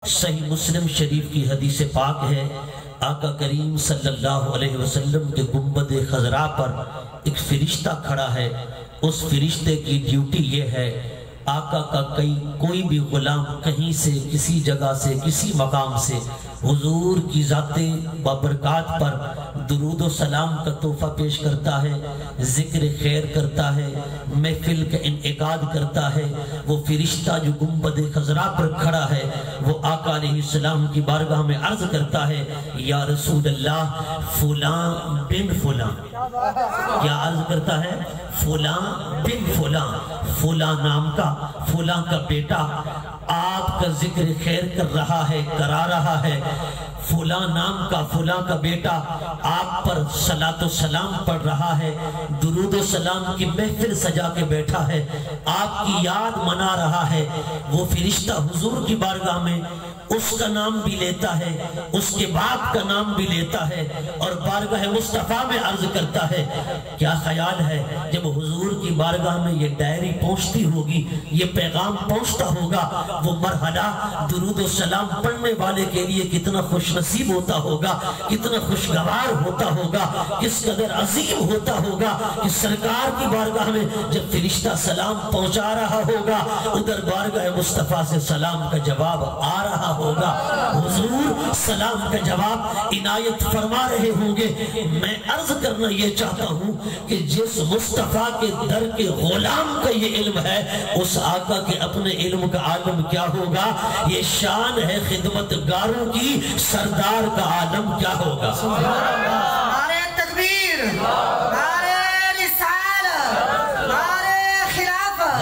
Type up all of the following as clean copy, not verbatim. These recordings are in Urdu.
صحیح مسلم شریف کی حدیث پاک ہے، آقا کریم صلی اللہ علیہ وسلم کے گنبد خضراء پر ایک فرشتہ کھڑا ہے۔ اس فرشتے کی ڈیوٹی یہ ہے، آقا کا کوئی بھی غلام کہیں سے، کسی جگہ سے، کسی مقام سے حضور کی ذات بابرکات پر درود و سلام کا تحفہ پیش کرتا ہے، ذکر خیر کرتا ہے، محفل کا انعقاد کرتا ہے، وہ فرشتہ جو گنبد خضراء پر کھڑا ہے وہ آقا علیہ السلام کی بارگاہ میں عرض کرتا ہے، یا رسول اللہ فلاں بن فلاں، کیا عرض کرتا ہے؟ فلاں بن فلاں، فلاں نام کا فلاں کا بیٹا آپ کا ذکر خیر کر رہا ہے، کرا رہا ہے، فلاں نام کا فلاں کا بیٹا آپ پر صلاۃ و سلام پڑھ رہا ہے، درود و سلام کی محفل سجا کے بیٹھا ہے، آپ کی یاد منا رہا ہے۔ وہ فرشتہ حضور کی بارگاہ میں اس کا نام بھی لیتا ہے، اس کے باپ کا نام بھی لیتا ہے، اور بارگاہ مصطفیٰ میں عرض کرتا ہے۔ کیا خیال ہے جب حضور کی بارگاہ میں یہ ڈائری پہنچتی ہوگی، یہ پیغام پہنچتا ہوگا، وہ مرحلہ درود و سلام پڑھنے والے کے لیے کتنا خوش نصیب ہوتا ہوگا، کتنا خوشگوار ہوتا ہوگا، کس قدر عظیم ہوتا ہوگا کہ سرکار کی بارگاہ میں جب فرشتہ سلام پہنچا رہا ہوگا، ادھر بارگاہ مصطفیٰ سے سلام کا جواب آ رہا ہوگا، حضور سلام کا جواب عنایت فرما رہے ہوں گے۔ میں عرض کرنا یہ چاہتا ہوں کہ جس مصطفیٰ کے در کے غلام کا یہ علم ہے، اس آقا کے اپنے علم کا عالم کیا ہوگا؟ یہ شان ہے خدمت گاروں کی، سردار کا عالم کیا ہوگا؟ نعرہ تکبیر، نعرہ رسالت، نعرہ خلافت،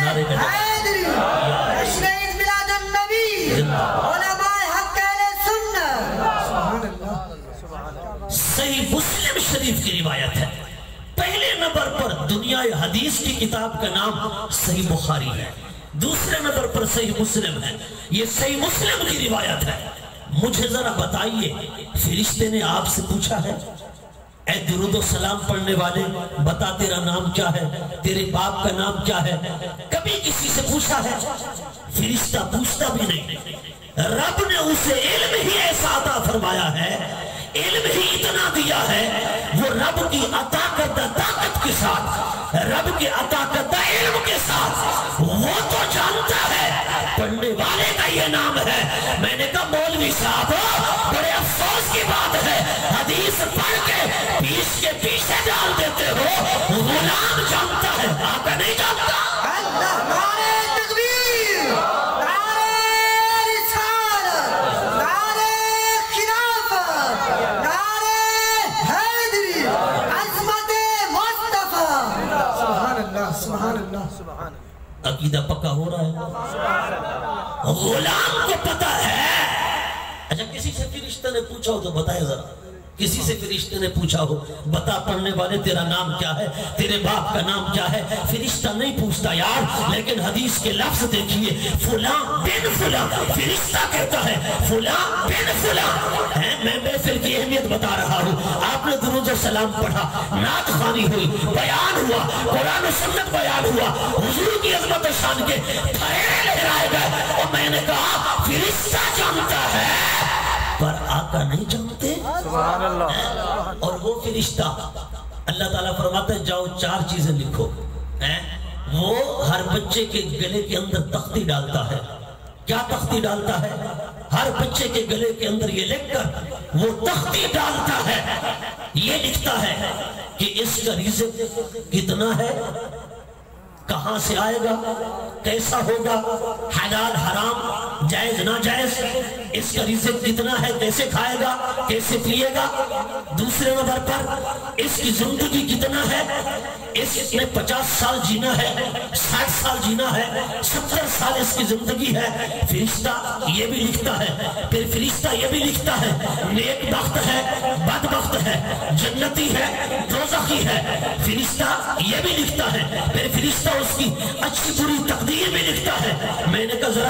نعرہ حیدری، جشن عید میلاد النبی، علماء حق اہل سنت۔ صحیح مسلم شریف کی روایت ہے، پہلے نمبر پر دنیا حدیث کی کتاب کا نام صحیح بخاری ہے، دوسرے نمبر پر صحیح مسلم ہے۔ یہ صحیح مسلم کی روایت ہے۔ مجھے ذرا بتائیے، فرشتے نے آپ سے پوچھا ہے، اے درود و سلام پڑھنے والے، بتا تیرا نام کیا ہے، تیرے باپ کا نام کیا ہے؟ کبھی کسی سے پوچھا ہے؟ فرشتہ پوچھتا بھی نہیں۔ رب نے اسے علم ہی ایسا عطا فرمایا ہے، علم ہی اتنا دیا ہے، وہ رب کی عطا کردہ طاقت کے ساتھ، رب کے عطا کردہ علم کے ساتھ وہ تو جانتا ہے پڑھنے والے کا یہ نام ہے۔ میں نے کہا مولوی صاحب بڑے افسوس کی بات ہے، حدیث پڑھ کے پیش کے پیچھے ڈال دیتے ہو، غلام جانتا ہے، آقا نہیں جانتا۔ نعرہ تکبیر، نعرہ رسالت، نعرہ خلافت، نعرہ حیدری، عظمت مصطفیٰ۔ سبحان اللہ، سبحان اللہ۔ عقیدہ پکا ہو رہا ہے، غلام کو پتہ ہے۔ اچھا کسی سے فرشتے نے پوچھا ہو تو بتائے ذرا، کسی سے فرشتے نے پوچھا ہو، بتا پڑھنے والے تیرا نام کیا ہے، تیرے باپ کا نام کیا ہے؟ فرشتہ نہیں پوچھتا یار، لیکن حدیث کے لفظ دیکھیے، فلاں بن فلاں، فرشتہ کہتا ہے فلاں بن فلاں۔ میں محفل کی اہمیت بتا رہا ہوں، آپ نے درود و سلام پڑھا، نعت خوانی ہوئی، بیان ہوا، قرآن و سنت بیان ہوا، حضور کی عظمت و شان کے پھیرے لہرائے گئے، اور میں نے کہا فرشتہ جانتا ہے پر آقا نہیں جانتے۔ سبحان اللہ۔ اور وہ فرشتہ اللہ تعالیٰ فرماتا ہے جاؤ 4 چیزیں لکھو۔ وہ ہر بچے کے گلے کے اندر تختی ڈالتا ہے۔ کیا تختی ڈالتا ہے؟ ہر بچے کے گلے کے اندر یہ لکھ کر وہ تختی ڈالتا ہے، یہ لکھتا ہے کہ اس کا رزق کتنا ہے، کہاں سے آئے گا، کیسا ہوگا، حلال حرام، جائز ناجائز، اس کا رزق کتنا ہے، کیسے کھائے گا، کیسے پیے گا۔ دوسرے نمبر پر اس کی زندگی کتنا ہے، اس نے 50 سال جینا ہے، 60 سال جینا ہے، 70 سال اس کی زندگی ہے۔ فرشتہ یہ بھی لکھتا ہے، پھر فرشتہ یہ بھی لکھتا ہے نیک بخت ہے، بد بخت ہے، جنتی ہے، دوزخی ہے۔ فرشتہ یہ بھی لکھتا ہے، پھر فرشتہ اس کی اچھی بری تقدیر بھی لکھتا ہے۔ میں نے کہا ذرا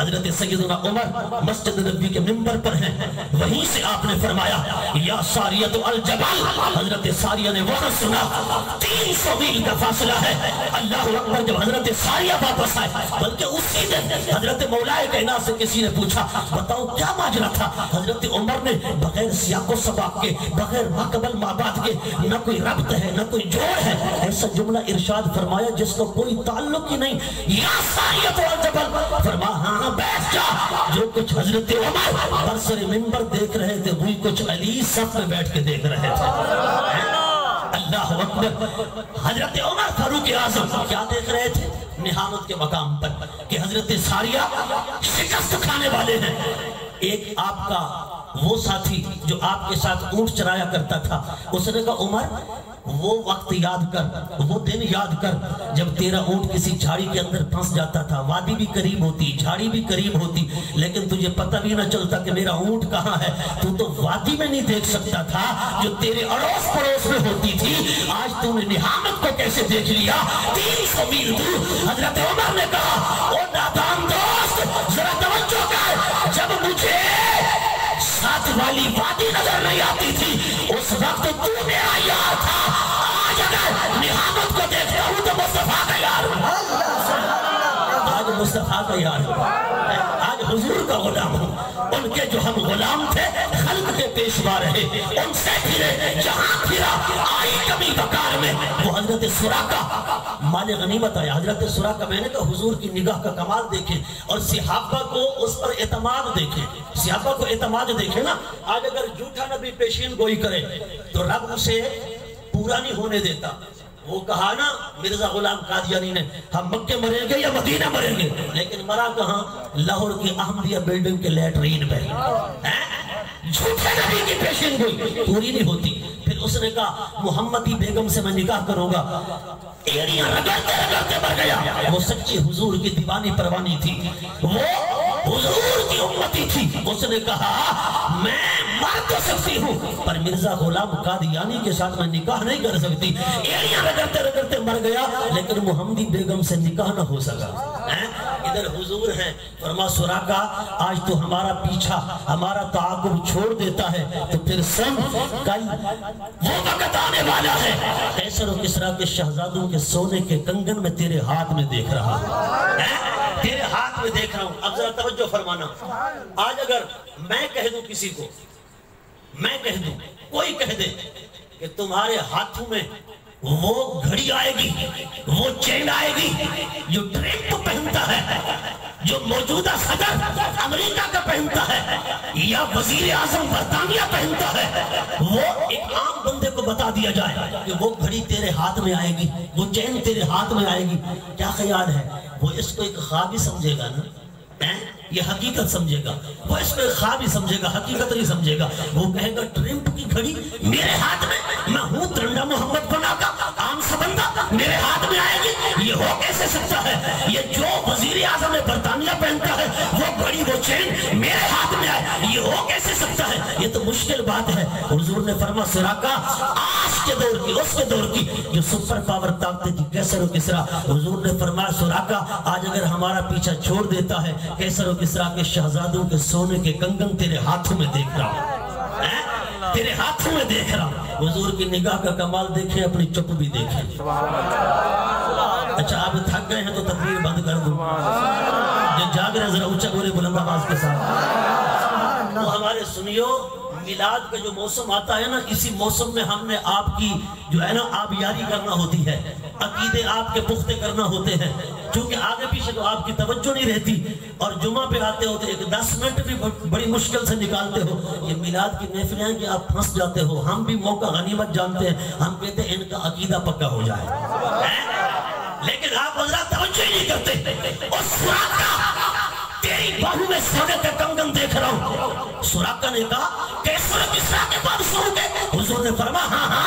حضرت سیدنا عمر مسجد نبی کے منبر پر ہیں، وہیں سے آپ نے فرمایا یا ساریۃ الجبل، حضرت ساریہ نے وہاں سنا 300 میل کا فاصلہ ہے، اللہ اکبر۔ جب حضرت ساریہ واپس آئے، بلکہ اسی دن حضرت مولا کائنات سے کسی نے پوچھا بتاؤ کیا ماجرا تھا، حضرت عمر نے بغیر سیاق و سباق کے، بغیر ماقبل مابعد کے، نہ کوئی ربط ہے نہ کوئی جوڑ ہے، ایسا جملہ ارشاد فرمایا جس کو کوئی تعلق ہی نہیں، یا ساریۃ الجبل، فرما ہاں بیٹھ جا۔ جو کچھ حضرت عمر برسر منبر دیکھ رہے تھے وہی کچھ علی صف میں بیٹھ کے دیکھ رہے تھے۔ اللہ اکبر۔ حضرت عمر فاروق اعظم کیا دیکھ رہے تھے نہامت کے مقام پر کہ حضرت ساریہ شکست کھانے والے ہیں۔ ایک آپ کا وہ ساتھی جو آپ کے ساتھ اونٹ چرایا کرتا تھا، اس نے کہا عمر وہ وقت یاد کر، وہ دن یاد کر جب تیرا اونٹ کسی جھاڑی کے اندر پھنس جاتا تھا، وادی بھی قریب ہوتی، جھاڑی بھی قریب ہوتی، لیکن تجھے پتہ بھی نہ چلتا کہ میرا اونٹ کہاں ہے، تو وادی میں نہیں دیکھ سکتا تھا جو تیرے اڑوس پڑوس میں ہوتی تھی، آج تو نے نہامت کو کیسے دیکھ لیا 300 میل دور۔ حضرت عمر نے کہا او نادان دوست ذرا توجہ کر، جب مجھے ساتھ والی وادی نظر نہیں آتی تھی اس وقت تو میرا یار تھا، آج اگر نہامت کو دیکھتا ہوں تو مصطفیٰ کا یار ہوں، آج مصطفیٰ کا یار ہوں، آج حضور کا غلام ہوں۔ ان کے جو ہم غلام تھے خلق کے پیشوا رہے، ان سے پھرے جہاں پھرا آئی کمی بکار میں۔ وہ حضرت سراقہ مال غنیمت آیا، حضرت سراقہ، میں نے کہا حضور کی نگاہ کا کمال دیکھیں اور صحابہ کو اس پر اعتماد دیکھیں، صحابہ کو اعتماد دیکھیں نا۔ آج اگر جھوٹا نبی پیشین گوئی کرے تو رب اسے پورا نہیں ہونے دیتا۔ وہ کہا نا مرزا غلام قادیانی نے ہم مکے مریں گے یا مدینہ مریں گے، لیکن مرا کہاں؟ لاہور کی احمدیہ بلڈنگ کے لیٹرین میں۔ جھوٹے نبی کی پیشین گوئی پوری نہیں ہوتی۔ پھر اس نے کہا محمدی بیگم سے میں نکاح کروں گا، ایڑیاں رگڑتے رگڑتے مر گیا۔ وہ سچی حضور کی دیوانی پروانی تھی، وہ حضور کی امتی تھی۔ اس نے کہا میں مر تو سکتی ہوں پر مرزا غلام قادیانی کے ساتھ میں نکاح نہیں کر سکتی، ایڑیاں رگڑتے رگڑتے مر گیا لیکن محمدی بیگم سے نکاح نہ ہو سکا۔ ادھر حضور ہیں، فرما سراقہ آج تو ہمارا پیچھا ہمارا تعاقب چھوڑ دیتا ہے تو پھر سن کل وہ وقت آنے والا ہے، قیصر و کسریٰ کے شہزادوں کے سونے کے کنگن میں تیرے ہاتھ میں دیکھ رہا ہوں، تیرے ہاتھ میں دیکھ رہا ہوں۔ اب ذرا توجہ فرمانا، آج اگر میں کہہ دوں کسی کو، میں کہہ دوں، کوئی کہہ دے کہ تمہارے ہاتھوں میں وہ گھڑی آئے گی، وہ چین آئے گی جو ٹرمپ پہنتا ہے، جو موجودہ صدر امریکہ کا پہنتا ہے یا وزیر اعظم برطانیہ پہنتا ہے، وہ ایک عام بندے کو بتا دیا جائے کہ وہ گھڑی تیرے ہاتھ میں آئے گی، وہ چین تیرے ہاتھ میں آئے گی، کیا خیال ہے؟ وہ اس کو ایک خواب ہی سمجھے گا نا، یہ حقیقت سمجھے گا، وہ اس کو ایک خواب ہی سمجھے گا، حقیقت نہیں سمجھے گا۔ وہ کہے گا ٹرمپ کی گھڑی میرے ہاتھ میں، میں ہوں ترنڈا محمد بنا کا عام سا بندہ، میرے ہاتھ میں آئے گی، یہ ہو کیسے سکتا ہے؟ یہ جو وزیر اعظم برطانیہ پہنتا ہے وہ گھڑی وہ چین میرے ہاتھ میں آئے، یہ ہو کیسے سکتا ہے؟ یہ تو مشکل بات ہے۔ حضور نے فرما سراقہ آج کے دور کی، اس کے دور کی جو سپر پاور طاقتیں تھی قیصر و کسریٰ، حضور نے فرمایا سراقہ آج اگر ہمارا پیچھا چھوڑ دیتا ہے قیصر و کسریٰ کے شہزادوں کے سونے کے کنگن تیرے ہاتھوں میں دیکھ رہا ہوں، تیرے ہاتھوں میں دیکھ رہا ہوں۔ حضور کی نگاہ کا کمال دیکھیں، اپنی چپ بھی دیکھیں۔ اچھا آپ تھک گئے ہیں تو تقریر بند کر دوں، جو جاگ رہے ہیں ذرا اونچا بولے بلند آواز کے ساتھ۔ وہ ہمارے سنیو، میلاد کا جو موسم آتا ہے نا، اسی موسم میں ہم نے آپ کی جو ہے نا آبیاری کرنا ہوتی ہے، عقیدے آپ کے پختے کرنا ہوتے ہیں، چونکہ آگے پیچھے تو آپ کی توجہ نہیں رہتی اور جمعہ پہ آتے ہو تو ایک 10 منٹ بھی بڑی مشکل سے نکالتے ہو۔ یہ میلاد کی محفلیں ہیں کہ آپ پھنس جاتے ہو، ہم بھی موقع غنیمت جانتے ہیں، ہم کہتے ہیں ان کا عقیدہ پکا ہو جائے، لیکن آپ حضرات توجہ ہی نہیں کرتے۔ اور سراقہ تیری باہو میں سونے کے کنگن دیکھ رہا ہوں۔ سراقہ نے کہا قیصر و کسریٰ کے بادشاہ ہوں گے؟ حضور نے فرمایا ہاں۔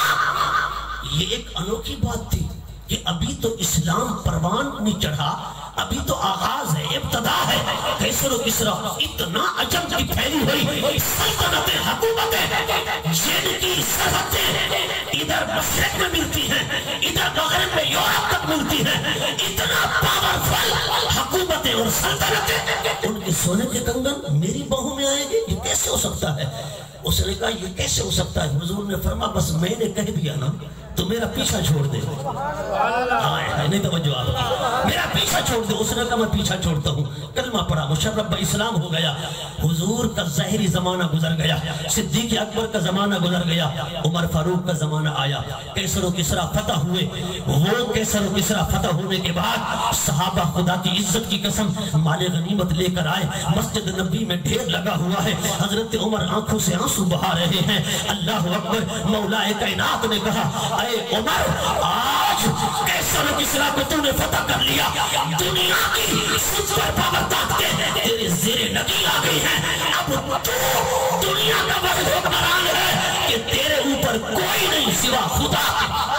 یہ ایک انوکھی بات تھی کہ ابھی تو اسلام پروان نہیں چڑھا، ابھی تو آغاز ہے، ابتدا ہے۔ قیصر و کسریٰ اتنا عجب کی پھیلی ہوئی سلطنتیں، حکومتیں، جن کی سرحدیں ادھر مشرق میں ملتی ہیں، ادھر مغرب میں یورپ تک ملتی ہیں، اتنا پاورفل حکومت حکومتیں اور سلطنتیں ان کے سونے کے کنگن میری باہوں میں آئیں گے، یہ کیسے ہو سکتا ہے؟ اس نے کہا یہ کیسے ہو سکتا ہے؟ حضور نے فرمایا بس میں نے کہہ دیا نا تو میرا پیچھا چھوڑ دے. نہیں توجہ آپ کی، میرا پیچھا چھوڑ دے. اس نے کہا میں پیچھا چھوڑتا ہوں. کلمہ پڑھا، مشرف اسلام ہو گیا. حضور کا ظاہری زمانہ گزر گیا، صدیق اکبر کا زمانہ گزر گیا، عمر فاروق کا زمانہ آیا. کیسر و کسرا فتح ہوئے. وہ کیسر و کسرا فتح ہونے کے بعد صحابہ خدا کی عزت کی قسم مال غنیمت لے کر آئے. مسجد نبی میں ڈھیر لگا ہوا ہے. حضرت عمر آنکھوں سے آنسو بہا رہے ہیں. اللہ اکبر. مولا کائنات نے کہا اے عمر، آج کیسر و کسرا کو تو نے فتح کر لیا، دنیا کی سپر پاور طاقتیں تیرے زیر نگی آ گئی ہیں. اب تو دنیا کا واحد حکمران ہے کہ تیرے اوپر کوئی نہیں سوا خدا.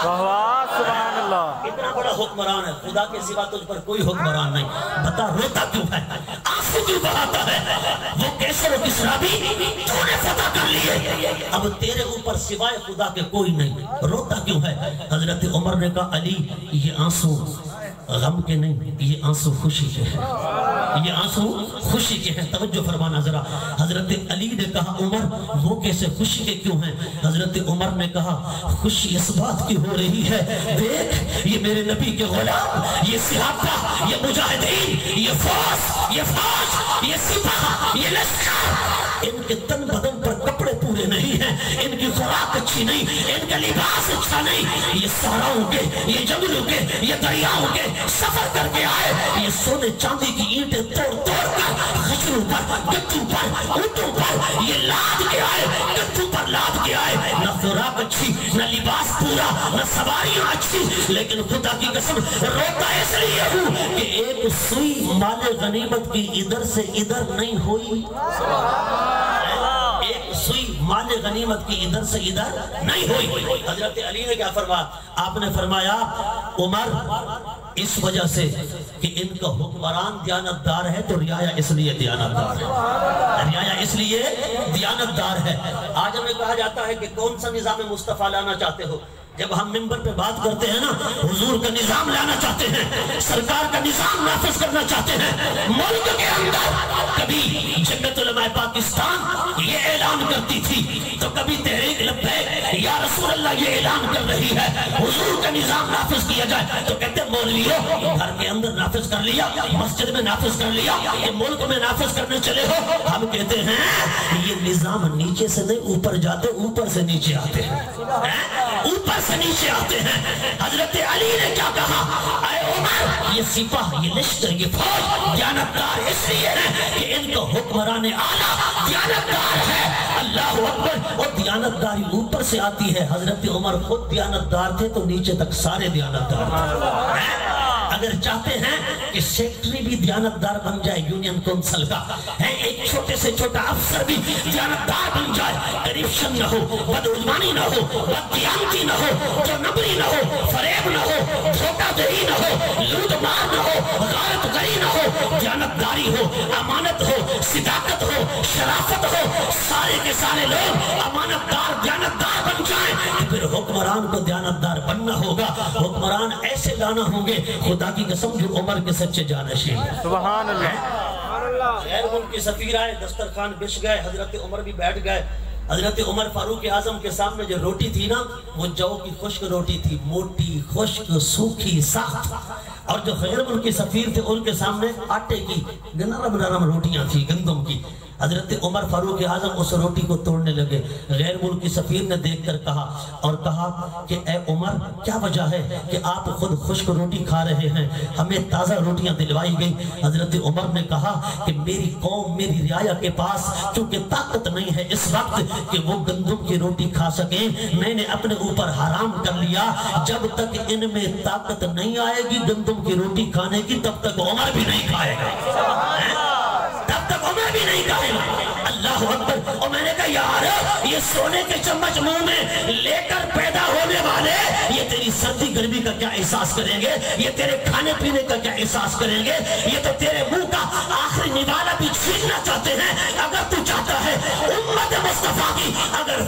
سبحان اللہ. اتنا بڑا حکمران ہے، خدا کے سوا تجھ پر کوئی حکمران نہیں. بتا روتا کیوں ہے، آنسو کیوں بہاتا ہے؟ وہ کیسر و کسرا بھی تو نے فتح کر لیے، اب تیرے اوپر سوائے خدا کے کوئی نہیں. روتا کیوں ہے؟ حضرت عمر نے کہا علی یہ آنسو غم کے نہیں، یہ آنسو خوشی کے ہیں، یہ آنسو خوشی کے ہیں. توجہ فرمانا ذرا. حضرت علی نے کہا عمر وہ کیسے خوشی کے کیوں ہیں؟ حضرت عمر نے کہا خوشی اس بات کی ہو رہی ہے، دیکھ یہ میرے نبی کے غلام، یہ صحابہ، یہ مجاہدین، یہ فوج، یہ سپاہ، یہ لشکر، ان کے تن بدن پر کپڑے پورے نہیں ہیں، ان کی خوراک اچھی نہیں، ان کا لباس اچھا نہیں. یہ صحراؤں کے، یہ جنگلوں کے، یہ دریاؤں کے سفر کر کے آئے. یہ سونے چاندی کی اینٹیں توڑ توڑ کر خچروں پر، گٹھوں پر، اونٹوں پر یہ لاد کے آئے، گٹھوں پر لاد کے آئے. نہ خوراک اچھی، نہ لباس پورا، نہ سواریاں اچھی. لیکن خدا کی قسم روتا اس لیے ہوں کہ ایک سوئی مال غنیمت کی ادھر سے ادھر نہیں ہوئی. ایک سوئی مال غنیمت کی ادھر سے ادھر نہیں ہوئی. حضرت علی نے کیا فرمایا؟ آپ نے فرمایا عمر اس وجہ سے کہ ان کا حکمران دیانتدار ہے تو رعایا اس لیے دیانتدار ہے، رعایا اس لیے دیانتدار ہے. آج ہمیں کہا جاتا ہے کہ کون سا نظام مصطفیٰ لانا چاہتے ہو؟ جب ہم منبر پہ بات کرتے ہیں نا، حضور کا نظام لانا چاہتے ہیں، سرکار کا نظام نافذ کرنا چاہتے ہیں. ملک کے اندر کبھی جمعیت علماء پاکستان یہ اعلان کرتی تھی تو کبھی تحریک لبیک یا رسول اللہ یہ اعلان کر رہی ہے حضور کا نظام نافذ کیا جائے تو کہتے ہیں مولویوں گھر کے اندر نافذ کر لیا، مسجد میں نافذ کر لیا، یہ ملک میں نافذ کرنے چلے ہو. ہم کہتے ہیں یہ نظام نیچے سے نہیں اوپر جاتے، اوپر سے نیچے آتے ہیں، اوپر سے نیچے آتے ہیں. حضرت علی نے کیا کہا؟ اے عمر یہ سپاہ، یہ لشکر، یہ فوج دیانتدار اس لیے ہے کہ ان کا حکمران اعلیٰ دیانتدار ہے. اللہ اکبر. اور دیانتداری اوپر سے آتی ہے. حضرت عمر خود دیانتدار تھے تو نیچے تک سارے دیانتدار تھے. اگر چاہتے ہیں کہ سیکٹری بھی دیانتدار بن جائے یونین کونسل کا، ایک چھوٹے سے چھوٹا افسر بھی دیانتدار بن جائے، کرپشن نہ ہو، بدعنوانی نہ ہو، بددیانتی نہ ہو، جو نبری نہ ہو، فریب نہ ہو، دھوکہ دہی نہ ہو، لوٹ مار نہ ہو، غارت گری نہ ہو، دیانتداری ہو، امانت ہو، صداقت ہو، شرافت ہو، سارے کے سارے لوگ امانتدار دیانتدار بن جائیں. پھر حکمران کو دیانتدار بننا ہوگا. حکمران ایسے لانا ہوں گے خدا کی قسم جو عمر کے سچے جانشین ہیں. سبحان اللہ. غیر ملک کے سفیر آئے، دسترخوان بچھ گئے، حضرت عمر بھی بیٹھ گئے. حضرت عمر فاروق اعظم کے سامنے جو روٹی تھی نا وہ جو کی خشک روٹی تھی، موٹی، خشک، سوکھی، سخت. اور جو غیر ملکی سفیر تھے ان کے سامنے آٹے کی نرم نرم روٹیاں تھی، گندم کی. حضرت عمر فاروق اعظم اس روٹی کو توڑنے لگے. غیر ملکی سفیر نے دیکھ کر کہا کہ اے عمر کیا وجہ ہے کہ آپ خود خشک روٹی کھا رہے ہیں، ہمیں تازہ روٹیاں دلوائی گئی. حضرت عمر نے کہا کہ میری قوم، میری رعایا کے پاس چونکہ طاقت نہیں ہے اس وقت کہ وہ گندم کی روٹی کھا سکیں، میں نے اپنے اوپر حرام کر لیا. جب تک ان میں طاقت نہیں آئے گی گندم کی روٹی کھانے کی تب تک عمر بھی نہیں کھائے گا، تب تک عمر بھی نہیں کھائے گا. اللہ اکبر. اور میں نے کہا یار یہ سونے کے چمچ منہ میں لے کر پیدا ہونے والے یہ تیری سردی گرمی کا کیا احساس کریں گے، یہ تیرے کھانے پینے کا کیا احساس کریں گے، یہ تو تیرے منہ کا آخری نوالا بھی چھیننا چاہتے ہیں. اگر تو چاہتا ہے امت مصطفیٰ کی اگر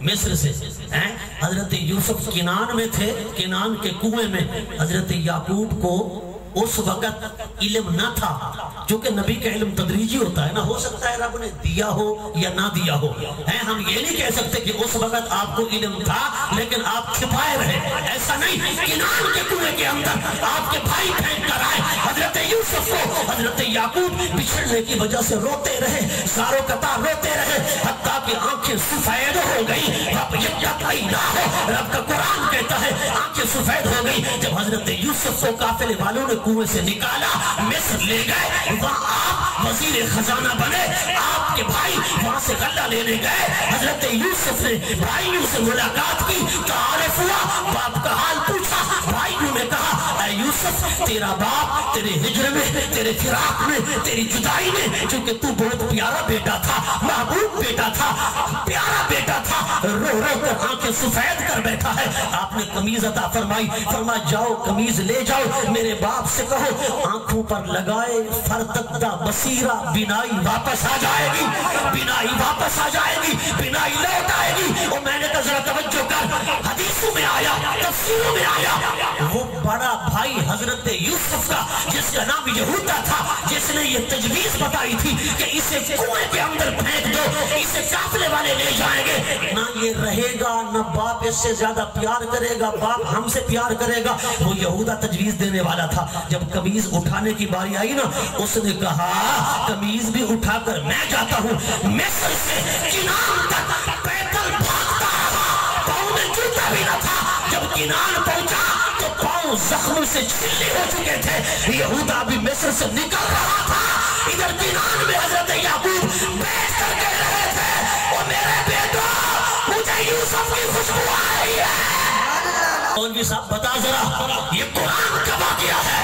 مصر سے حضرت یوسف کنان میں تھے، کنان کے کنویں میں حضرت یعقوب کو اس وقت علم نہ تھا، جو کہ نبی کا علم تدریجی ہوتا ہے نا، ہو سکتا ہے رب نے دیا ہو یا نہ دیا ہو، ہم یہ نہیں کہہ سکتے کہ اس وقت آپ کو علم تھا لیکن آپ چھپائے رہے، ایسا نہیں۔ کنان کے کنویں کے اندر آپ کے بھائی پھینک کر آئے، حضرت یوسف کو حضرت یعقوب بچھڑنے کی وجہ سے روتے رہے، زارو قطار روتے رہے، حتیٰ کہ آنکھیں سفید ہو گئی۔ رب رب کا قرآن کہتا ہے آنکھیں سفید ہو گئی جب حضرت یوسف کو قافلے والوں نے کنویں سے نکالا، مصر لے گئے، وہاں آپ وزیر خزانہ بنے، آپ کے بھائی وہاں سے غلہ لینے گئے۔ حضرت یوسف نے بھائیوں سے ملاقات کی، تعارف ہوا، باپ کا حال پوچھا، بھائیوں نے کہا اے یوسف تیرا باپ تیرے ہجر میں، تیرے فراق میں، تیری جدائی میں، چونکہ تو بہت پیارا بیٹا تھا، محبوب بیٹا تھا، پیارا بیٹا تھا، رو رو کر آنکھیں سفید کر بیٹھا ہے۔ آپ نے قمیض عطا فرمائی، فرمایا جاؤ قمیض لے جاؤ، میرے باپ سے کہو آنکھوں پر لگائے فرتدہ بصیرہ، بینائی واپس آ جائے گی، بینائی واپس آ جائے گی، بینائی لوٹ آئے گی۔ اور میں نے کہا ذرا توجہ کر، حدیثوں میں آیا، تفسیروں میں آیا، وہ بڑا بھائی حضرت یوسف کا جس کا نام یہودا تھا، جس نے یہ تجویز بتائی تھی کہ اسے کنویں کے اندر پھینک دو، اسے قافلے والے لے جائیں گے، نہ یہ رہے گا نہ باپ اس سے زیادہ پیار کرے گا، باپ ہم سے پیار کرے گا۔ وہ یہودا تجویز دینے والا تھا۔ جب قمیض اٹھانے کی باری آئی نا، اس نے کہا قمیض بھی اٹھا کر میں جاتا ہوں مصر سے کنان تک پیدل بھاگتا رہا، پاؤں میں جوتا بھی نہ تھا۔ جب کنان پہنچا تو پاؤں زخم سے چھلے ہو چکے تھے، یہودا بھی مصر سے نکل رہا تھا۔ ادھر کنان میں حضرت یعقوب بیٹھ کر کہہ رہے تھے او میرے بیٹا مجھے یوسف کی خوشبو آ رہی ہے۔ مولوی صاحب بتا ذرا یہ قرآن کا واقعہ ہے۔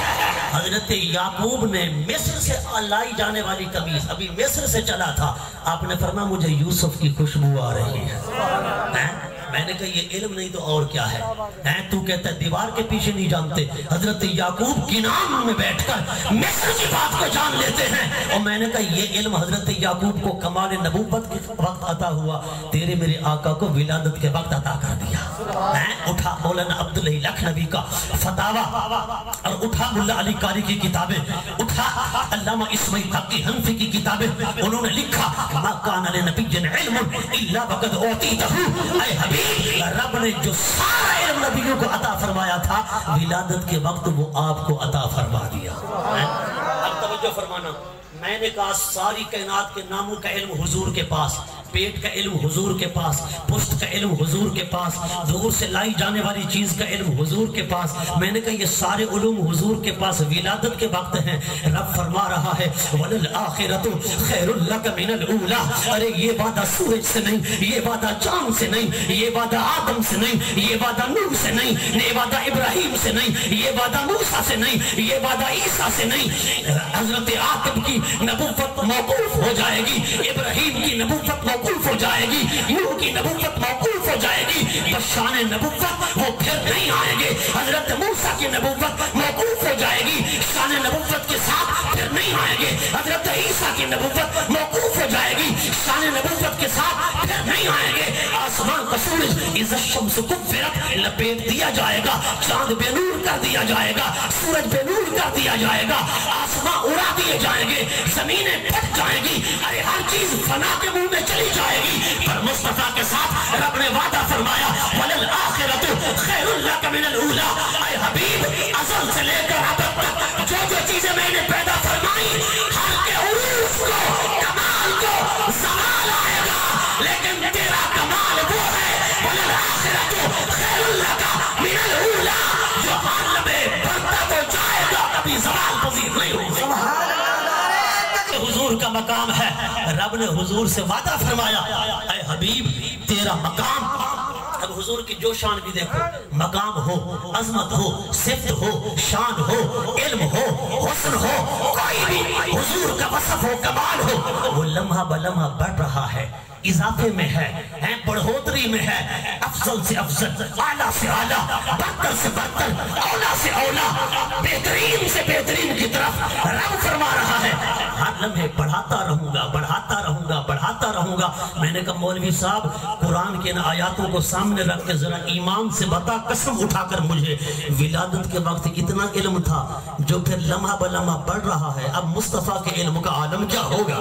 حضرت یعقوب نے مصر سے لائی جانے والی قمیض، ابھی مصر سے چلا تھا، آپ نے فرمایا مجھے یوسف کی خوشبو آ رہی ہے۔ میں نے کہا یہ علم نہیں تو اور کیا ہے؟ تو کہتا ہے دیوار کے پیچھے نہیں جانتے۔ حضرت یعقوب کنان میں بیٹھ کر مصر کی بات کو جان لیتے ہیں۔ اور میں نے کہا یہ علم حضرت یعقوب کو کمال نبوت کے وقت عطا ہوا، تیرے میرے آقا کو ولادت کے وقت عطا کر دیا۔ اٹھا مولانا عبداللہ لکھنوی کا فتاویٰ، اور اٹھا ملا علی قاری کی کتابیں، اٹھا علامہ اسماعیل حقی حنفی کی کتابیں، انہوں نے لکھا ما کان لنبی علم الا وقد اوتیتہ۔ اے حبیب، رب نے جو سارا علم نبیوں کو عطا فرمایا تھا ولادت کے وقت وہ آپ کو عطا فرما دیا۔ اب توجہ فرمانا، میں نے کہا ساری کائنات کے ناموں کا علم حضور کے پاس، پیٹ کا علم حضور کے پاس، پشت کا علم حضور کے پاس، ظہور سے لائی جانے والی چیز کا علم حضور کے پاس۔ میں نے کہا یہ سارے علوم حضور کے پاس ولادت کے وقت ہیں۔ رب فرما رہا ہے وَلَلْآخِرَةُ خَيْرٌ لَكَ مِنَ الْأُولَىٰ۔ ارے یہ وعدہ سورج سے نہیں، یہ وعدہ چاند سے نہیں، یہ وعدہ آدم سے نہیں، یہ وعدہ نوح سے نہیں، یہ وعدہ ابراہیم سے نہیں، یہ وعدہ موسیٰ سے نہیں، یہ وعدہ عیسیٰ سے نہیں۔ حضرت عاقب کی نبوت موقوف ہو جائے گی، ابراہیم کی نبوت موقوف ہو جائے گی، نوح کی نبوت موقوف ہو جائے گی، بشان نبوت وہ پھر نہیں آئیں گے۔ حضرت موسیٰ کی نبوت موقوف ہو جائے گی، شان نبوت کے ساتھ پھر نہیں آئیں گے۔ حضرت عیسیٰ کی نبوت موقوف ہو جائے گی، شان نبوت کے ساتھ پھر نہیں آئیں گے۔ آسمان کا سورج اذا الشمس کفرت لپیٹ دیا جائے گا، چاند بے نور کر دیا جائے گا، سورج بے نور کر دیا جائے گا، آسمان اڑا دیے جائیں گے، زمینیں پھٹ جائیں گی، ارے ہر چیز فنا کے منہ میں چلی جائے گی، پر مصطفیٰ کے ساتھ رب نے وعدہ فرمایا وَلَلْآخِرَةُ خَيْرٌ لَكَ مِنَ الْأُولَىٰ۔ اے حبیب، ازل سے لے کر اب تک جو جو چیزیں میں نے پیدا فرمائی، ہر کے عروج کو، کمال کو زوال آئے گا، لیکن تیرا کمال وہ ہے وَلَلْآخِرَةُ خَيْرٌ لَكَ مِنَ الْأُولَىٰ، جو عالم برتر کو جائے گا کبھی زوال پذیر نہیں ہوگا۔ حضور کا مقام ہے، رب نے حضور سے وعدہ فرمایا اے حبیب تیرا مقام۔ اب حضور کی جو شان بھی دیکھو، مقام ہو، عظمت ہو، صفت ہو، شان ہو، علم ہو، حسن ہو، کوئی بھی حضور کا وصف ہو، کمال ہو، وہ لمحہ بلمحہ بڑھ رہا ہے، اضافے میں ہے، بڑھوتری میں ہے، افضل سے افضل، اعلیٰ سے اعلیٰ، برتر سے برتر، اولا سے اولا، بہترین سے بہترین کی طرف رب فرما رہا ہے۔ ہر لمحے بڑھاتا رہوں گا، بڑھاتا رہوں گا، بڑھاتا رہوں ہوں گا. میں نے کہا مولوی صاحب قرآن کے ان آیاتوں کو سامنے رکھ کے ذرا ایمان سے بتا, قسم اٹھا کر مجھے, ولادت کے وقت کتنا علم تھا جو پھر لمحہ بلمحہ بڑھ رہا ہے, اب مصطفیٰ کے علم کا عالم کیا ہوگا؟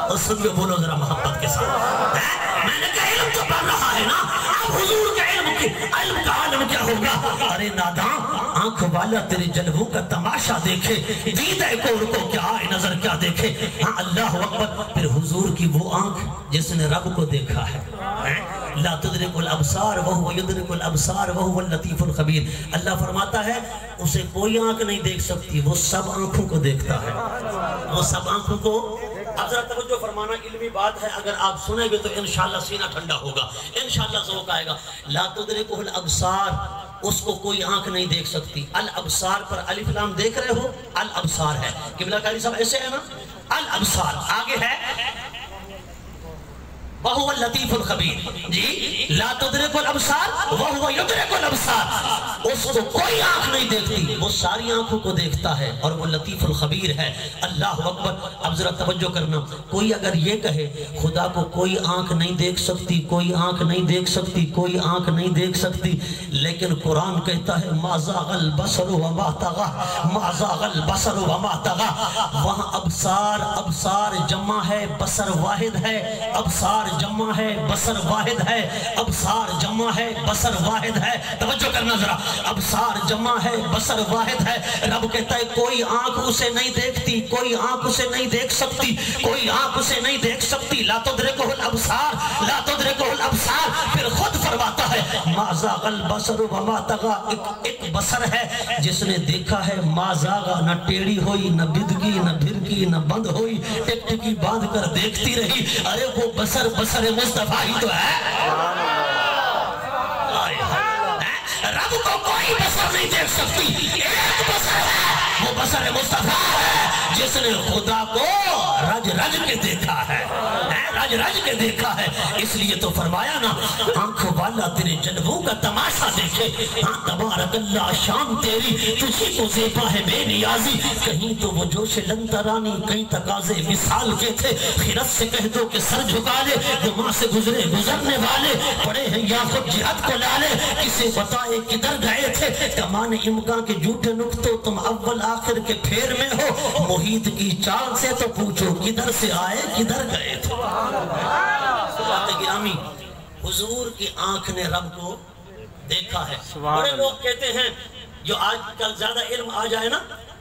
اور سب میں بولو ذرا محبت کے ساتھ. میں نے کہا علم تو بڑھ رہا ہے نا, اب حضور کے علم کا عالم کیا ہوگا؟ ارے ناداں, آنکھ والا تیرے جلووں کا تماشا دیکھے, دیدہ کور کو کیا آئے نظر کیا دیکھے. ہاں اللہ اکبر. پھر حضور کی وہ آنکھ جس نے رب کو دیکھا ہے, لا تدرک الابصار وہو یدرک الابصار وہو اللطیف الخبیر. اللہ فرماتا ہے اسے کوئی آنکھ نہیں دیکھ سکتی, وہ سب آنکھوں کو دیکھتا ہے, وہ سب آنکھوں کو. اب ذرا توجہ فرمانا, علمی بات ہے, اگر آپ سنیں گے تو انشاءاللہ سینہ ٹھنڈا ہوگا, انشاءاللہ ذوق آئے گا. لا تدرکہ الابصار, اس کو کوئی آنکھ نہیں دیکھ سکتی. الابصار پر الف لام دیکھ رہے ہو, الابصار ہے. قبلہ قاری صاحب ایسے ہے نا, الابصار. آگے ہے وَهُوَ اللَّطِيفُ الْخَبِيرُ. جی لا تدرک الابصار وَهُوَ يُدرِكُ الْأَبْصَارَ, اس کو کوئی آنکھ نہیں دیکھتی, وہ ساری آنکھوں کو دیکھتا ہے, اور وہ لطیف الخبیر ہے. اللہ اکبر. اب ذرا توجہ کرنا, کوئی اگر یہ کہے خدا کو کوئی آنکھ نہیں دیکھ سکتی, کوئی آنکھ نہیں دیکھ سکتی, کوئی آنکھ نہیں دیکھ سکتی, لیکن قرآن کہتا ہے ما زاغ البصر وما طغى, ما زاغ البصر وما طغى. وہاں ابصار, ابصار جمع ہے, بصر واحد ہے. ابصار جمع ہے, بصر واحد ہے. ابصار جمع ہے, بصر واحد ہے. توجہ کرنا ذرا, ابصار جمع ہے, بصر واحد ہے. رب کہتا ہے کوئی آنکھ اسے نہیں دیکھتی, کوئی آنکھ اسے نہیں دیکھ سکتی, کوئی آنکھ اسے نہیں دیکھ سکتی. لا تدرکہ الابصار, لا تدرکہ الابصار. پھر خود فرماتا ہے ما زاغ البصر وما طغى, ایک بصر ہے جس نے دیکھا ہے, ما زاغ, نہ ٹیڑھی ہوئی, نہ بدگی, نہ بھرکی, نہ بند ہوئی, ٹک ٹکی باندھ کر دیکھتی رہی. ارے وہ بصر بصر مصطفیٰ ہی تو ہے. رب کو کوئی بصر نہیں دیکھ سکتی, ایک بصر ہے, وہ بصر مصطفیٰ ہے جس نے خدا کو رج رج کے دیکھا ہے, رج رج کے دیکھا ہے. اس لیے تو فرمایا نا, آنکھ والا تیرے جلووں کا تماشا دیکھے. ہاں تبارک اللہ, شان تیری تجھی کو زیبا ہے بے نیازی. کہیں تو وہ جوش لنترانی, کہیں تقاضے مثال کے تھے. خیرت سے کہہ دو کہ سر جھکا لے, دماغ سے گزرے گزرنے والے, پڑے ہیں یا خود جہاد کو لالے. کسے بتائے کدھر گئے تھے, کمان امکان کے جھوٹے نکتوں, تم اول آخر کے پھیر میں ہو. محیط کی چال سے تو پوچھو کدھر سے آئے کدھر گئے تھے. گرامی, حضور کی آنکھ نے رب کو دیکھا ہے. بڑے لوگ کہتے ہیں, جو آج کل زیادہ علم آ جائے نا,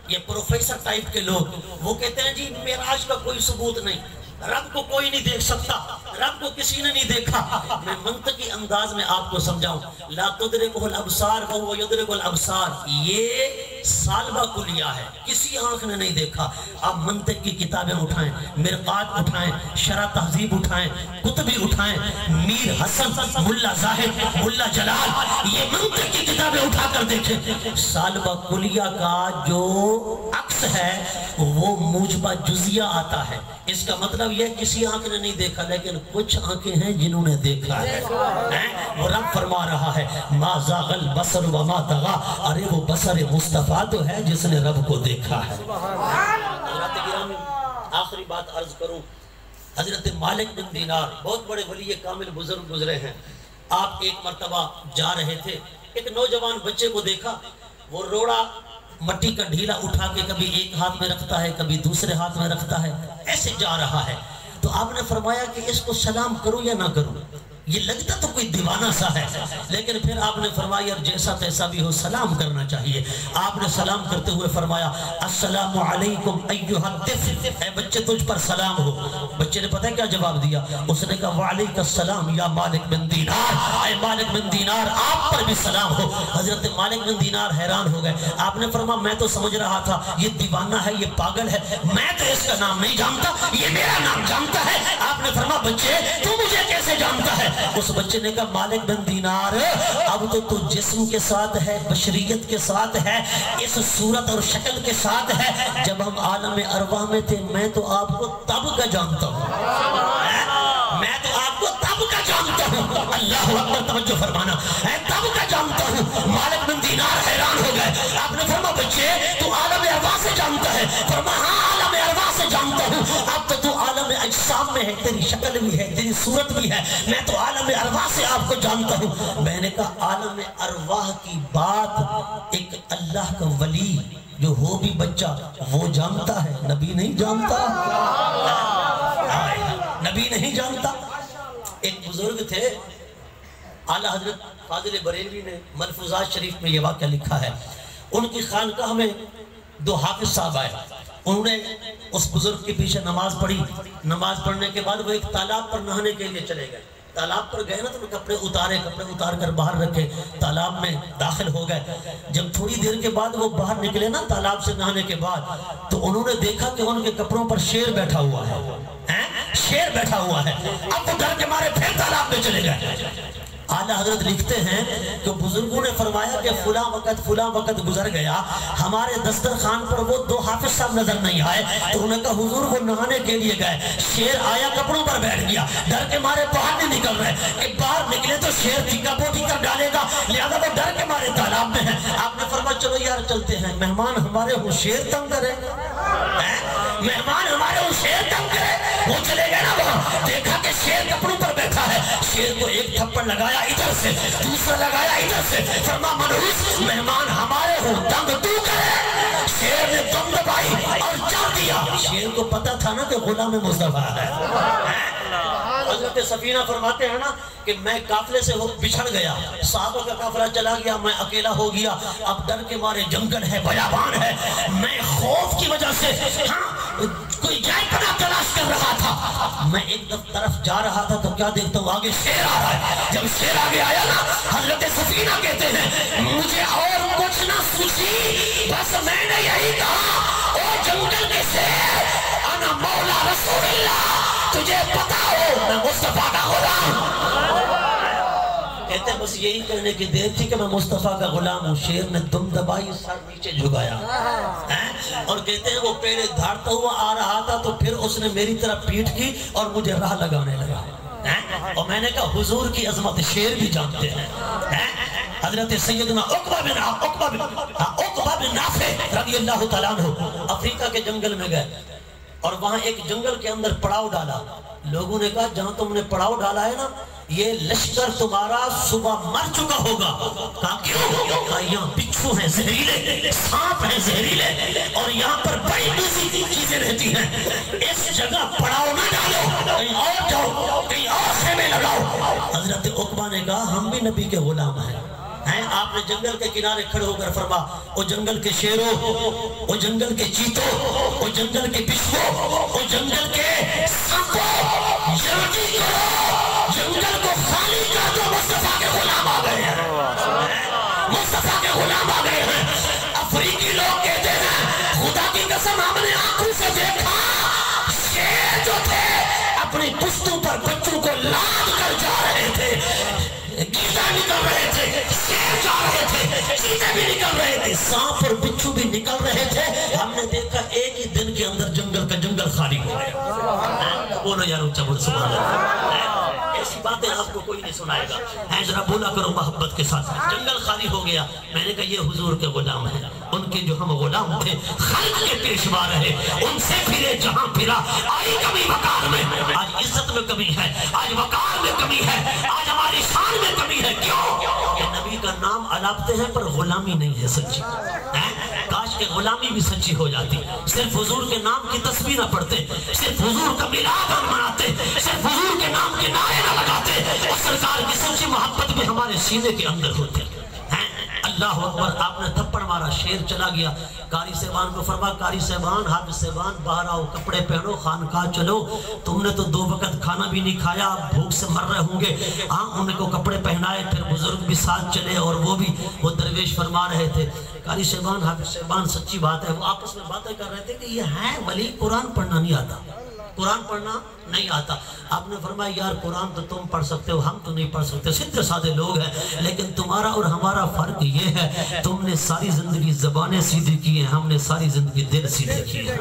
یہ پروفیسر ٹائپ کے لوگ, وہ کہتے ہیں جی معراج کا کوئی ثبوت نہیں, رب کو کوئی نہیں دیکھ سکتا, رب کو کسی نے نہیں دیکھا. میں منطقی انداز میں آپ کو سمجھاؤں, لا تدرکہ الابصار وہو یدرک الابصار, یہ سالبہ کلیہ ہے, کسی آنکھ نے نہیں دیکھا. آپ منطق کی کتابیں اٹھائیں, مرقات اٹھائیں, شرح تہذیب اٹھائیں, کتبی اٹھائیں, میر حسن, ملا ظاہر, ملا جلال, یہ منطق کی کتابیں اٹھا کر دیکھیں. سالبہ کلیہ کا جو عکس ہے وہ موجبہ جزیہ آتا ہے. اس کا مطلب یہ کسی آنکھ نے نہیں دیکھا, لیکن کچھ آنکھیں ہیں جنہوں نے دیکھا ہے. وہ رب فرما رہا ہے ما زاغ البصر وما طغى, ارے وہ بصر مصطفیٰ تو ہے جس نے رب کو دیکھا ہے. حضرت گرامی, آخری بات عرض کروں, حضرت مالک بن دینار بہت بڑے ولی کامل بزرگ گزرے ہیں. آپ ایک مرتبہ جا رہے تھے, ایک نوجوان بچے کو دیکھا, وہ روڑا مٹی کا ڈھیلا اٹھا کے کبھی ایک ہاتھ میں رکھتا ہے, کبھی دوسرے ہاتھ میں رکھتا ہے, ایسے جا رہا ہے. تو آپ نے فرمایا کہ اس کو سلام کروں یا نہ کروں, یہ لگتا تو کوئی دیوانہ سا ہے, لیکن پھر آپ نے فرمایا جیسا تیسا بھی ہو سلام کرنا چاہیے. آپ نے سلام کرتے ہوئے فرمایا السلام علیکم ایھا الطفل, اے بچے تجھ پر سلام ہو. بچے نے پتہ کیا جواب دیا, اس نے کہا وعلیک السلام یا مالک بن دینار, اے مالک بن دینار آپ پر بھی سلام ہو. حضرت مالک بن دینار حیران ہو گئے. آپ نے فرمایا میں تو سمجھ رہا تھا یہ دیوانہ ہے, یہ پاگل ہے, میں تو اس کا نام نہیں جانتا, یہ میرا نام جانتا ہے. آپ نے فرمایا بچے تو مجھے کیسے جانتا ہے؟ اس بچے نے کہا مالک بن دینار, اب تو جسم کے ساتھ ہے, بشریت کے ساتھ ہے, اس صورت اور شکل کے ساتھ ہے. جب ہم عالم ارواح میں تھے میں تو آپ کو تب کا جانتا ہوں, میں تو آپ کو تب کا جانتا ہوں. اللہ اکبر, توجہ فرمانا, تب کا جانتا ہوں. مالک بن دینار حیران ہو گئے. آپ نے فرمایا بچے تو عالم ارواح سے جانتا ہے؟ فرمایا ہاں عالم ارواح سے جانتا ہوں. اب تو عالم اجسام میں ہے، تیری شکل بھی ہے، تیری صورت بھی ہے، میں تو عالم ارواح سے آپ کو جانتا ہوں۔ میں نے کہا عالم ارواح کی بات ایک اللہ کا ولی جو ہو بھی بچہ وہ جانتا ہے، نبی نہیں جانتا، نبی نہیں جانتا۔ ایک بزرگ تھے، اعلیٰ حضرت فاضل بریلوی نے ملفوظات شریف میں یہ واقعہ لکھا ہے۔ ان کی خانقاہ میں 2 حافظ صاحب آئے، انہوں نے اس بزرگ کے پیچھے نماز پڑھی، نماز پڑھنے کے بعد وہ ایک تالاب پر نہانے کے لیے چلے گئے۔ تالاب پر گئے نا تو کپڑے اتار کر باہر رکھے، تالاب میں داخل ہو گئے۔ جب تھوڑی دیر کے بعد وہ باہر نکلے نا تالاب سے نہانے کے بعد، تو انہوں نے دیکھا کہ ان کے کپڑوں پر شیر بیٹھا ہوا ہے، شیر بیٹھا ہوا ہے۔ اب وہ ڈر کے مارے پھر تالاب میں چلے گئے۔ اعلیٰ حضرت لکھتے ہیں کہ بزرگوں نے فرمایا کہ فلاں وقت گزر گیا، ہمارے دسترخوان پر وہ 2 حافظ صاحب نظر نہیں آئے، تو انہوں نے کہا حضور وہ نہانے کے لیے گئے، شیر آیا کپڑوں پر بیٹھ گیا، ڈر کے مارے باہر نہیں نکل رہے کہ باہر نکلے تو شیر چیکا پوٹی کر ڈالے گا، لہذا وہ ڈر کے مارے تالاب میں ہیں۔ آپ نے فرمایا چلو یار چلتے ہیں، مہمان ہمارے ہوں شیر تنگ کرے، مہمان ہمارے ہوں شیر تنگ کرے۔ وہ چلے گئے نا وہاں، دیکھا کہ شیر کپڑوں پر بیٹھا ہے، شیر کو ایک تھپڑ لگایا ادھر سے، دوسرا لگایا ادھر سے، فرما منحوس مہمان ہمارے ہوں تنگ تو کرے۔ شیر نے دم دبائی اور جان دیا۔ شیر کو پتا تھا نا کہ غلام مصطفیٰ ہے۔ حضرت سفینہ فرماتے ہیں نا کہ میں قافلے سے بچھڑ گیا، صحابہ کا قافلہ چلا گیا، میں اکیلا ہو گیا، اب ڈر کے مارے جنگل ہے، بیابان ہے، میں خوف کی وجہ سے کوئی جائے پناہ تلاش کر رہا تھا۔ میں ایک طرف جا رہا تھا تو کیا دیکھتا ہوں آگے شیر آ رہا ہے۔ جب شیر آگے آیا نا، حضرت سفینہ کہتے ہیں مجھے اور کچھ نہ سوچی، بس میں نے یہی کہا او جنگل کے شیر، انا مولا رسول اللہ، تجھے پتا ہو میں مصطفیٰ کا غلام۔ کہتے ہیں بس یہی کہنے کی دیر تھی کہ میں مصطفیٰ کا غلام ہوں۔ شیر نے دم دبائی، سر نیچے جھگایا، اور کہتے ہیں وہ پیڑے دھاڑتا ہوا آ رہا تھا تو پھر اس نے میری طرف پیٹھ کی اور مجھے راہ لگانے لگا۔ اور میں نے کہا حضور کی عظمت شیر بھی جانتے ہیں۔ حضرت سیدنا عقبہ بن نافع رضی اللہ تعالیٰ عنہ افریقہ کے جنگل میں گئے اور وہاں ایک جنگل کے اندر پڑاؤ ڈالا۔ لوگوں نے کہا جہاں تم نے پڑاؤ ڈالا ہے نا یہ لشکر تمہارا صبح مر چکا ہوگا۔ کہا کیوں؟ کہا یہاں بچھو ہیں زہریلے، سانپ ہیں زہریلے، اور یہاں پر بڑی دوسری چیزیں رہتی ہیں، اس جگہ پڑاؤ نہ ڈالو، کہیں اور جاؤ، کہیں اور خیمے لگاؤ۔ حضرت عقبہ نے کہا ہم بھی نبی کے غلام ہیں۔ آپ نے جنگل کے کنارے کھڑے ہو کر فرما او جنگل کے شیروں، او جنگل کے چیتوں، او جنگل کے بچھو، او جنگل کے سانپوں، جلدی کرو، جنگل کو خالی کر دو، مصطفیٰ کے غلام آ گئے ہیں، مصطفیٰ کے غلام آ گئے ہیں۔ افریقی لوگ کہتے ہیں خدا کی قسم ہم نے آنکھوں سے دیکھا شیر جو تھے اپنی پشتوں پر بچوں کو لاد کر جا رہے تھے، گیدڑ نکل رہے تھے، شیر جا رہے تھے، چیتے بھی نکل رہے تھے، سانپ اور بچھو بھی نکل رہے تھے۔ ہم نے دیکھا ایک ہی دن کے اندر جنگل کا جنگل خالی ہو گیا۔ بولو یار اونچا بول سبحان اللہ۔ ایسی باتیں آپ کو کوئی نہیں سنائے گا، ذرا بولا کرو محبت کے ساتھ۔ جنگل خالی ہو گیا، میں نے کہا یہ حضور کے غلام ہیں، ان کے جو ہم غلام تھے خلق کے پیشوا رہے، ان سے پھرے جہاں پھرا، آئی کمی وقار میں، آج عزت میں کمی ہے، آج وقار میں کمی ہے، آج ہماری شان میں کمی ہے۔ کیوں؟ کہ نبی کا نام الاپتے ہیں پر غلامی نہیں ہے سچی۔ کاش کہ غلامی بھی سچی ہو جاتی، صرف حضور کے نام کی تسبیح نہ پڑھتے، صرف حضور کا میلاد ہم مناتے، صرف حضور کے نام کے نعرے نہ لگاتے، اور سرکار کی سچی محبت بھی ہمارے سینے کے اندر ہوتے۔ اللہ اکبر، آپ نے تھپڑ مارا، شیر چلا گیا۔ قاری صاحبان کو فرما قاری صاحبان، حافظ صاحبان باہر آؤ، کپڑے پہنو، خانقاہ چلو، تم نے تو 2 وقت کھانا بھی نہیں کھایا، بھوک سے مر رہے ہوں گے۔ ان کو کپڑے پہنائے، پھر بزرگ بھی ساتھ چلے اور وہ درویش فرما رہے تھے قاری صاحبان حافظ صاحبان سچی بات ہے، وہ آپس میں باتیں کر رہے تھے کہ یہ ہے ولی قرآن پڑھنا نہیں آتا، قرآن پڑھنا نہیں آتا۔ آپ نے فرمایا یار قرآن تو تم پڑھ سکتے ہو، ہم تو نہیں پڑھ سکتے، سیدھے سادے لوگ ہیں، لیکن تمہارا اور ہمارا فرق یہ ہے تم نے ساری زندگی زبانیں سیدھی کی ہیں، ہم نے ساری زندگی دل سیدھے کی ہیں۔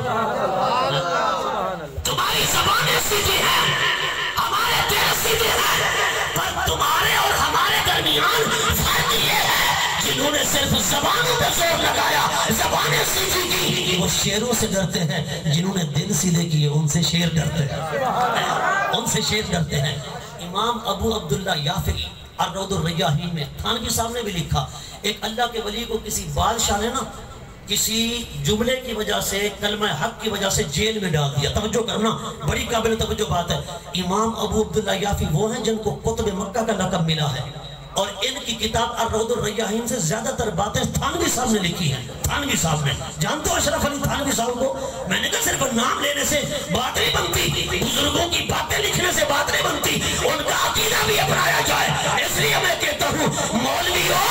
تمہاری زبانیں سیدھی ہیں، ہمارے دل سیدھے ہیں، پر تمہارے اور ہمارے درمیان فرق یہ ہے جنہوں نے صرف زبانوں پہ زور لگایا، زبانیں سیدھی کی، وہ شیروں سے ڈرتے ہیں، جنہوں نے دل سیدھے کیے ان سے شیر ڈرتے ہیں۔ ان سے شیئر کرتے ہیں۔ امام ابو عبداللہ یافعی الروض الریاحین میں تھانوی صاحب نے بھی لکھا، ایک اللہ کے ولی کو کسی بادشاہ نے نا کسی جملے کی وجہ سے، کلمہ حق کی وجہ سے جیل میں ڈال دیا۔ توجہ کرنا، بڑی قابل توجہ بات ہے۔ امام ابو عبداللہ یافعی وہ ہیں جن کو قطب مکہ کا لقب ملا ہے، اور ان کی کتاب الروض الریاحین سے زیادہ تر باتیں تھانوی صاحب نے لکھی ہیں۔ تھانوی صاحب نے، جانتے ہو اشرف علی تھانوی صاحب کو؟ میں نے کہا صرف نام لینے سے بات نہیں بنتی، بزرگوں کی باتیں لکھنے سے بات نہیں بنتی، ان کا عقیدہ بھی اپنایا جائے۔ اس لیے میں کہتا ہوں مولویوں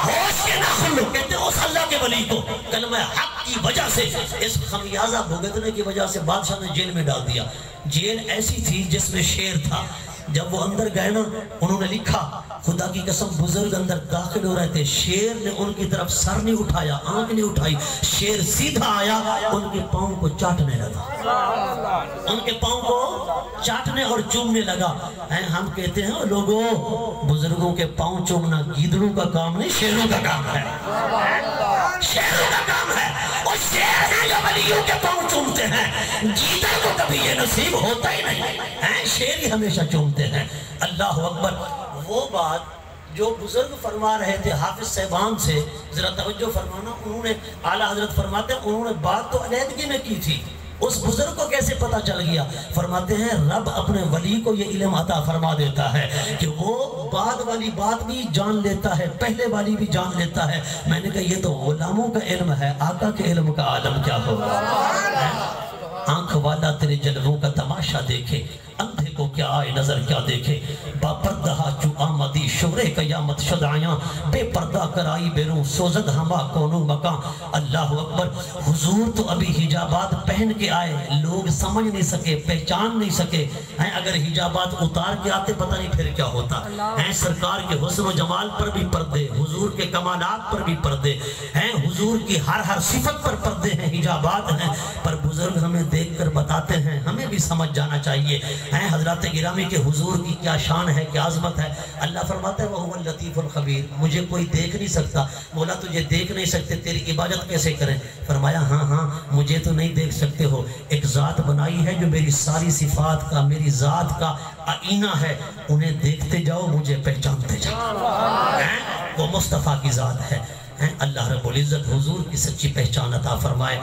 ہوش کے نہ کھلو، کہتے ہیں اس اللہ کے ولی کو کلمہ حق کی وجہ سے، اس خمیازہ بھگتنے کی وجہ سے بادشاہ نے جیل میں ڈال دیا۔ جیل ایسی تھی جس میں شیر تھا۔ جب وہ اندر گئے نا، انہوں نے لکھا خدا کی قسم بزرگ اندر داخل ہو رہے تھے، شیر نے ان کی طرف سر نہیں اٹھایا، آنکھ نہیں اٹھائی، شیر سیدھا آیا ان کے پاؤں کو چاٹنے لگا، ان کے پاؤں کو چاٹنے اور چومنے لگا۔ ہم کہتے ہیں لوگوں، بزرگوں کے پاؤں چومنا گیدڑوں کا کام نہیں، شیروں کا کام ہے، شیروں کا کام ہے۔ اور شیر ہیں جو ولیوں کے پاؤں چومتے ہیں، گیدڑ کو کبھی یہ نصیب ہوتا ہی نہیں، شیر ہی ہمیشہ چومتے ہیں۔ اللہ اکبر۔ وہ بات جو بزرگ فرما رہے تھے حافظ صاحبان سے، ذرا توجہ فرمانا، انہوں نے اعلیٰ حضرت فرماتے ہیں انہوں نے بات تو علیحدگی میں کی تھی، اس بزرگ کو کیسے پتا چل گیا؟ فرماتے ہیں رب اپنے ولی کو یہ علم عطا فرما دیتا ہے کہ وہ بعد والی بات بھی جان لیتا ہے، پہلے والی بھی جان لیتا ہے۔ میں نے کہا یہ تو غلاموں کا علم ہے، آقا کے علم کا عالم کیا ہوگا؟ آنکھ والا تیرے جلووں کا تماشا دیکھے، اندھے کو کیا آئے نظر کیا دیکھے، با پردہ چو آمدی شورے قیامت شدایاں، بے پردہ کرائی بیروں سوزد ہما کونو مکان۔ اللہ اکبر۔ حضور تو ابھی حجابات پہن کے آئے، لوگ سمجھ نہیں سکے، پہچان نہیں سکے، اگر حجابات اتار کے آتے پتہ نہیں پھر کیا ہوتا۔ سرکار کے حسن و جمال پر بھی پردے، حضور کے کمالات پر بھی پردے ہیں، حضور کی ہر صفت پر پردے ہیں، حجابات ہیں، پر بزرگ ہمیں دیکھ کر بتاتے ہیں، ہمیں بھی سمجھ جانا چاہیے حضرات گرامی کے حضور کی کیا شان ہے، کیا عظمت ہے۔ اللہ فرماتا ہے وَهُوَ اللَّطِيفُ الْخَبِيرُ، مجھے کوئی دیکھ نہیں سکتا۔ مولا تجھے دیکھ نہیں سکتے، تیری عبادت کیسے کریں؟ فرمایا ہاں مجھے تو نہیں دیکھ سکتے ہو، ایک ذات بنائی ہے جو میری ساری صفات کا، میری ذات کا آئینہ ہے، انہیں دیکھتے جاؤ، مجھے پہچانتے جاؤ، وہ مصطفیٰ کی ذات ہے۔ اللہ رب العزت حضور کی سچی پہچان عطا فرمائے۔